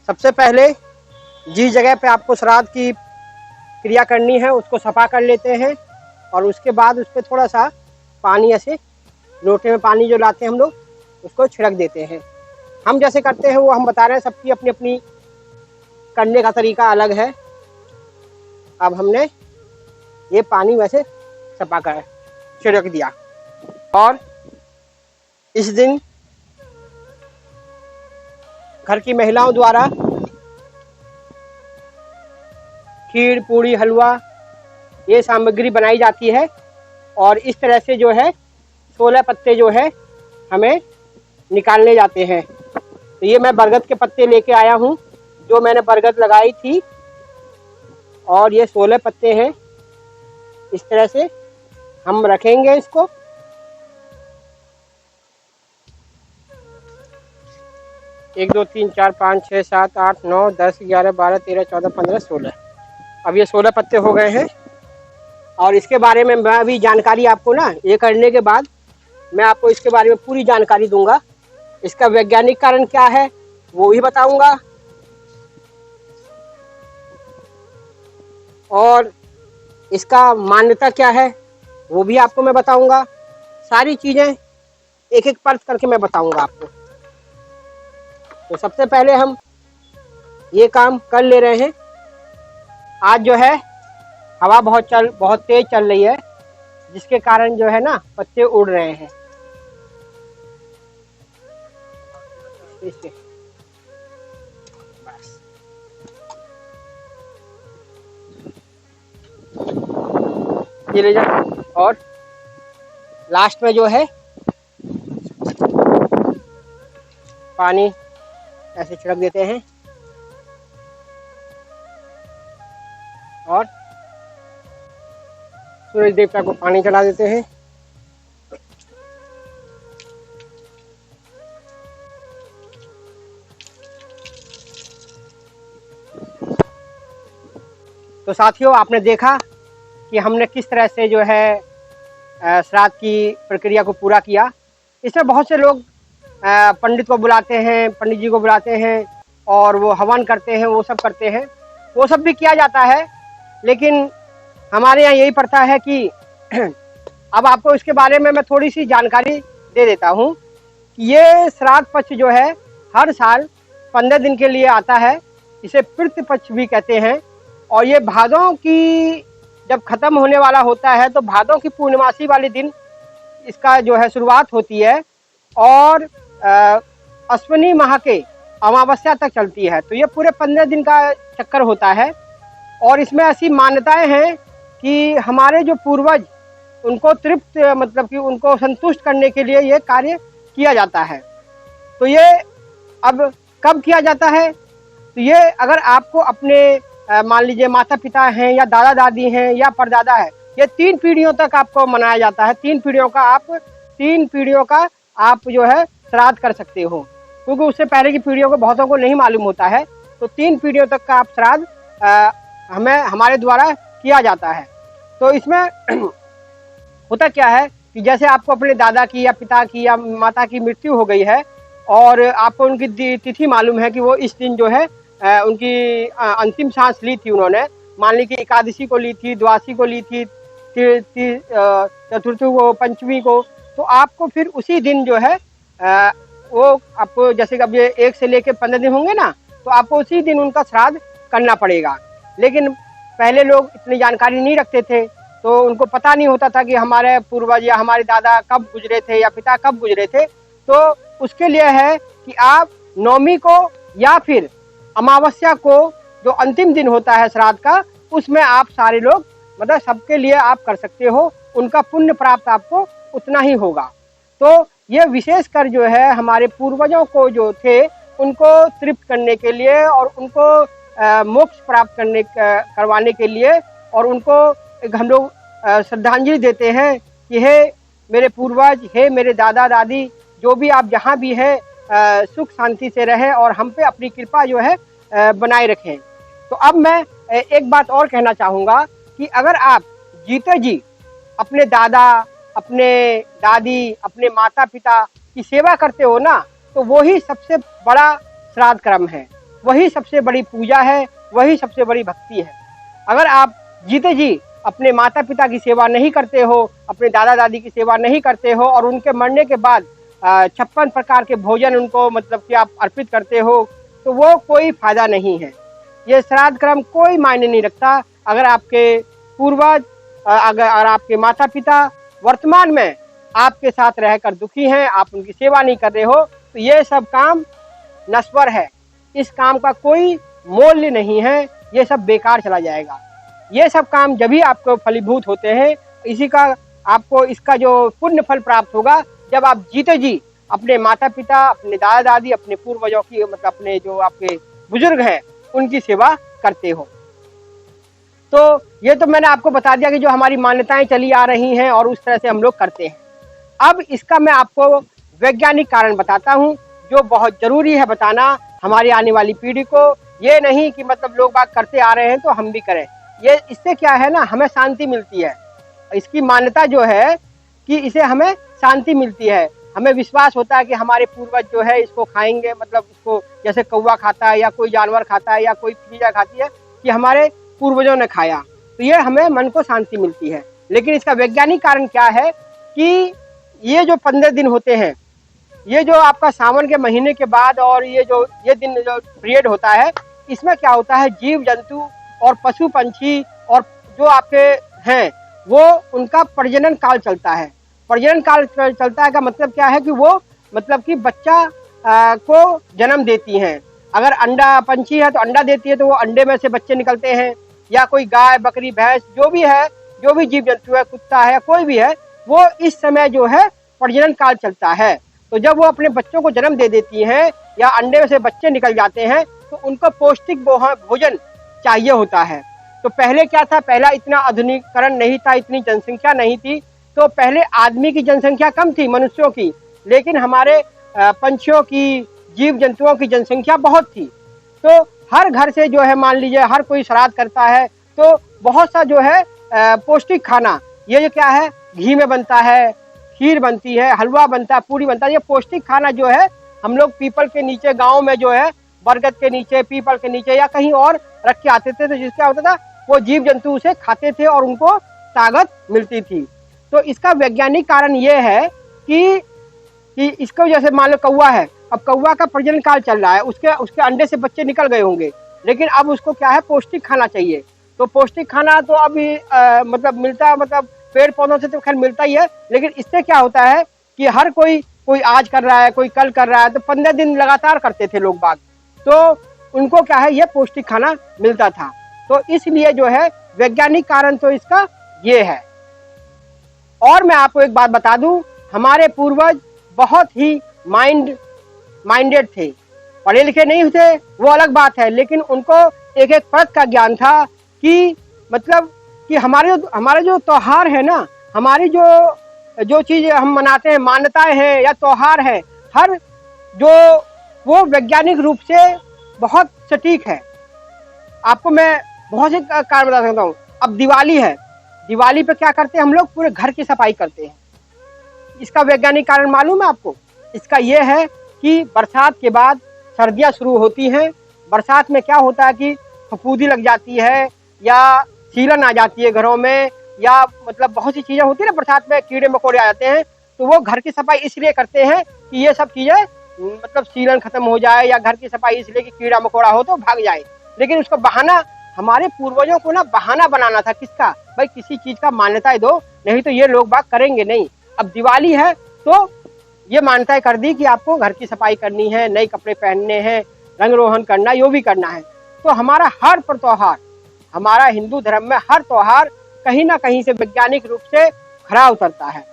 सबसे पहले जिस जगह पे आपको श्राद्ध की क्रिया करनी है उसको सफा कर लेते हैं और उसके बाद उस पर थोड़ा सा पानी, ऐसे लोटे में पानी जो लाते हैं हम लोग, उसको छिड़क देते हैं। हम जैसे करते हैं वो हम बता रहे हैं, सबकी अपनी अपनी करने का तरीका अलग है। अब हमने ये पानी वैसे सफा कर छिड़क दिया और इस दिन घर की महिलाओं द्वारा खीर, पूड़ी, हलवा ये सामग्री बनाई जाती है और इस तरह से जो है 16 पत्ते जो है हमें निकालने जाते हैं। तो ये मैं बरगद के पत्ते लेके आया हूँ, जो मैंने बरगद लगाई थी, और ये 16 पत्ते हैं। इस तरह से हम रखेंगे इसको। एक, दो, तीन, चार, 5, 6, 7, 8, 9, 10, 11, 12, 13, 14, 15, 16। अब ये 16 पत्ते हो गए हैं और इसके बारे में मैं अभी जानकारी आपको ना, ये करने के बाद मैं आपको इसके बारे में पूरी जानकारी दूंगा। इसका वैज्ञानिक कारण क्या है वो भी बताऊंगा और इसका मान्यता क्या है वो भी आपको मैं बताऊंगा। सारी चीज़ें एक एक परत करके मैं बताऊंगा आपको। तो सबसे पहले हम ये काम कर ले रहे हैं। आज जो है हवा बहुत तेज चल रही है, जिसके कारण जो है ना पत्ते उड़ रहे हैं। बस ये ले जा। और लास्ट में जो है पानी ऐसे छिड़क देते हैं और सूरज देवता को पानी चढ़ा देते हैं। तो साथियों, आपने देखा कि हमने किस तरह से जो है श्राद्ध की प्रक्रिया को पूरा किया। इसमें बहुत से लोग पंडित को बुलाते हैं, पंडित जी को बुलाते हैं और वो हवन करते हैं, वो सब करते हैं, वो सब भी किया जाता है। लेकिन हमारे यहाँ यही प्रथा है कि अब आपको इसके बारे में मैं थोड़ी सी जानकारी दे देता हूँ कि ये श्राद्ध पक्ष जो है हर साल 15 दिन के लिए आता है। इसे पितृ पक्ष भी कहते हैं और ये भादों की जब ख़त्म होने वाला होता है तो भादों की पूर्णमासी वाले दिन इसका जो है शुरुआत होती है और अश्विनी माह के अमावस्या तक चलती है। तो ये पूरे 15 दिन का चक्कर होता है और इसमें ऐसी मान्यताएं हैं कि हमारे जो पूर्वज, उनको तृप्त, मतलब कि उनको संतुष्ट करने के लिए ये कार्य किया जाता है। तो ये अब कब किया जाता है? तो ये अगर आपको अपने मान लीजिए माता पिता हैं या दादा दादी हैं या परदादा है, ये 3 पीढ़ियों तक आपको मनाया जाता है। 3 पीढ़ियों का आप जो है श्राद्ध कर सकते हो, क्योंकि उससे पहले की पीढ़ियों को बहुतों को नहीं मालूम होता है। तो 3 पीढ़ियों तक का आप श्राद्ध हमारे द्वारा किया जाता है। तो इसमें होता क्या है कि जैसे आपको अपने दादा की या पिता की या माता की मृत्यु हो गई है और आपको उनकी तिथि मालूम है कि वो इस दिन जो है उनकी अंतिम सांस ली थी उन्होंने, मान ली कि एकादशी को ली थी, द्वादशी को ली थी, चतुर्थी को, पंचमी को, तो आपको फिर उसी दिन जो है वो आपको, जैसे कि अब ये 1 से लेकर 15 दिन होंगे ना, तो आपको उसी दिन उनका श्राद्ध करना पड़ेगा। लेकिन पहले लोग इतनी जानकारी नहीं रखते थे, तो उनको पता नहीं होता था कि हमारे पूर्वज या हमारे दादा कब गुजरे थे या पिता कब गुजरे थे। तो उसके लिए है कि आप नवमी को या फिर अमावस्या को, जो अंतिम दिन होता है श्राद्ध का, उसमें आप सारे लोग, मतलब सबके लिए आप कर सकते हो, उनका पुण्य प्राप्त आपको उतना ही होगा। तो ये विशेष कर जो है हमारे पूर्वजों को जो थे उनको तृप्त करने के लिए और उनको मोक्ष प्राप्त करवाने के लिए, और उनको हम लोग श्रद्धांजलि देते हैं कि हे मेरे पूर्वज, हे मेरे दादा दादी, जो भी आप जहाँ भी है सुख शांति से रहें और हम पे अपनी कृपा जो है बनाए रखें। तो अब मैं एक बात और कहना चाहूँगा कि अगर आप जीते जी अपने दादा, अपने दादी, अपने माता पिता की सेवा करते हो ना, तो वो ही सबसे बड़ा श्राद्ध कर्म है। वही सबसे बड़ी पूजा है, वही सबसे बड़ी भक्ति है। अगर आप जीते जी अपने माता पिता की सेवा नहीं करते हो, अपने दादा दादी की सेवा नहीं करते हो और उनके मरने के बाद 56 प्रकार के भोजन उनको मतलब कि आप अर्पित करते हो, तो वो कोई फायदा नहीं है। ये श्राद्ध कर्म कोई मायने नहीं रखता। अगर आपके पूर्वज अगर आपके माता पिता वर्तमान में आपके साथ रहकर दुखी हैं, आप उनकी सेवा नहीं कर रहे हो, तो ये सब काम नश्वर है। इस काम का कोई मूल्य नहीं है, ये सब बेकार चला जाएगा। ये सब काम जब भी आपको फलीभूत होते हैं, इसी का आपको इसका जो पुण्य फल प्राप्त होगा जब आप जीते जी अपने माता पिता, अपने दादा दादी, अपने पूर्वजों की मतलब अपने जो आपके बुजुर्ग हैं उनकी सेवा करते हो। तो ये तो मैंने आपको बता दिया कि जो हमारी मान्यताएं चली आ रही हैं और उस तरह से हम लोग करते हैं। अब इसका मैं आपको वैज्ञानिक कारण बताता हूँ, जो बहुत जरूरी है बताना हमारी आने वाली पीढ़ी को। ये नहीं कि मतलब लोग बात करते आ रहे हैं तो हम भी करें। ये इससे क्या है ना, हमें शांति मिलती है। इसकी मान्यता जो है कि इसे हमें शांति मिलती है, हमें विश्वास होता है कि हमारे पूर्वज जो है इसको खाएंगे, मतलब इसको जैसे कौवा खाता है या कोई जानवर खाता है या कोई चीज़ खाती है कि हमारे पूर्वजों ने खाया, तो ये हमें मन को शांति मिलती है। लेकिन इसका वैज्ञानिक कारण क्या है कि ये जो 15 दिन होते हैं, ये जो आपका सावन के महीने के बाद और ये दिन जो पीरियड होता है, इसमें क्या होता है, जीव जंतु और पशु पंछी और जो आपके हैं वो उनका प्रजनन काल चलता है। प्रजनन काल चलता है का मतलब क्या है कि वो मतलब कि बच्चा को जन्म देती हैं। अगर अंडा पंछी है तो अंडा देती है, तो वो अंडे में से बच्चे निकलते हैं। या कोई गाय बकरी भैंस जो भी है, जो भी जीव जंतु है, कुत्ता है, कोई भी है, वो इस समय जो है प्रजनन काल चलता है। तो जब वो अपने बच्चों को जन्म दे देती हैं या अंडे में से बच्चे निकल जाते हैं, तो उनको पौष्टिक भोजन चाहिए होता है। तो पहले क्या था, पहला इतना आधुनिकीकरण नहीं था, इतनी जनसंख्या नहीं थी, तो पहले आदमी की जनसंख्या कम थी, मनुष्यों की, लेकिन हमारे पंछियों की, जीव जंतुओं की जनसंख्या बहुत थी। तो हर घर से जो है, मान लीजिए हर कोई श्राद्ध करता है, तो बहुत सा जो है पौष्टिक खाना, ये जो क्या है, घी में बनता है, खीर बनती है, हलवा बनता है, पूरी बनता है। ये पौष्टिक खाना जो है हम लोग पीपल के नीचे, गाँव में जो है बरगद के नीचे, पीपल के नीचे या कहीं और रख के आते थे, तो जिससे क्या होता था, वो जीव जंतु उसे खाते थे और उनको ताकत मिलती थी। तो इसका वैज्ञानिक कारण ये है कि इसको जैसे मान लो कौवा है, अब कौवा का प्रजनन काल चल रहा है, उसके अंडे से बच्चे निकल गए होंगे, लेकिन अब उसको क्या है, पौष्टिक खाना चाहिए। तो पौष्टिक खाना तो अभी मतलब मिलता है, मतलब पेड़ पौधों से तो खैर मिलता ही है, लेकिन इससे क्या होता है कि हर कोई आज कर रहा है, कोई कल कर रहा है, तो 15 दिन लगातार करते थे लोग बाग, तो उनको क्या है, ये पौष्टिक खाना मिलता था। तो इसलिए जो है वैज्ञानिक कारण तो इसका ये है। और मैं आपको एक बात बता दूं, हमारे पूर्वज बहुत ही माइंडेड थे, पढ़े लिखे नहीं थे, वो अलग बात है, लेकिन उनको एक एक परत का ज्ञान था कि मतलब कि हमारे जो त्योहार है ना, हमारी जो चीज़ हम मनाते हैं, मान्यताएं हैं या त्योहार है, हर जो वो वैज्ञानिक रूप से बहुत सटीक है। आपको मैं बहुत से कारण बता सकता हूँ। अब दिवाली है, दिवाली पे क्या करते हैं हम लोग, पूरे घर की सफाई करते हैं। इसका वैज्ञानिक कारण मालूम है आपको? इसका ये है कि बरसात के बाद सर्दियाँ शुरू होती हैं। बरसात में क्या होता है कि फफूंदी लग जाती है या सीलन आ जाती है घरों में, या मतलब बहुत सी चीज़ें होती है ना, बरसात में कीड़े मकोड़े आ जाते हैं। तो वो घर की सफाई इसलिए करते हैं कि ये सब चीज़ें मतलब सीलन खत्म हो जाए, या घर की सफाई इसलिए कि कीड़ा मकोड़ा हो तो भाग जाए। लेकिन उसका बहाना, हमारे पूर्वजों को ना बहाना बनाना था, किसका, भाई किसी चीज़ का मान्यता दो, नहीं तो ये लोग बाग करेंगे नहीं। अब दिवाली है तो ये मान्यता कर दी कि आपको घर की सफाई करनी है, नए कपड़े पहनने हैं, रंग रोहन करना, यो भी करना है। तो हमारा हर त्योहार, हमारा हिंदू धर्म में हर त्योहार कहीं ना कहीं से वैज्ञानिक रूप से खरा उतरता है।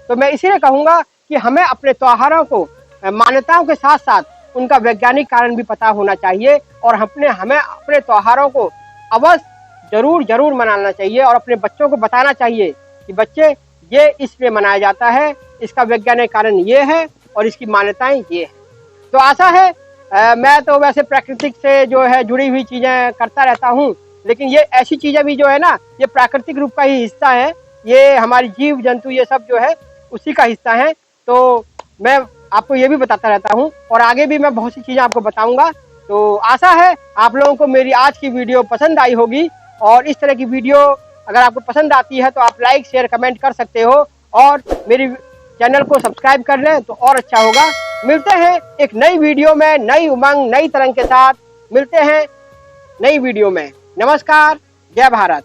तो मैं इसीलिए कहूँगा कि हमें अपने त्योहारों को मान्यताओं के साथ साथ उनका वैज्ञानिक कारण भी पता होना चाहिए, और हमें अपने त्योहारों को अवश्य जरूर मनाना चाहिए, और अपने बच्चों को बताना चाहिए कि बच्चे ये इसलिए मनाया जाता है, इसका वैज्ञानिक कारण ये है और इसकी मान्यताएं ये है। तो आशा है, मैं तो वैसे प्राकृतिक से जो है जुड़ी हुई चीज़ें करता रहता हूँ, लेकिन ये ऐसी चीज़ें भी जो है ना, ये प्राकृतिक रूप का ही हिस्सा है, ये हमारी जीव जंतु ये सब जो है उसी का हिस्सा है। तो मैं आपको ये भी बताता रहता हूँ, और आगे भी मैं बहुत सी चीज़ें आपको बताऊँगा। तो आशा है आप लोगों को मेरी आज की वीडियो पसंद आई होगी, और इस तरह की वीडियो अगर आपको पसंद आती है तो आप लाइक शेयर कमेंट कर सकते हो, और मेरी चैनल को सब्सक्राइब कर लें तो और अच्छा होगा। मिलते हैं एक नई वीडियो में, नई उमंग नई तरंग के साथ मिलते हैं नई वीडियो में। नमस्कार, जय भारत।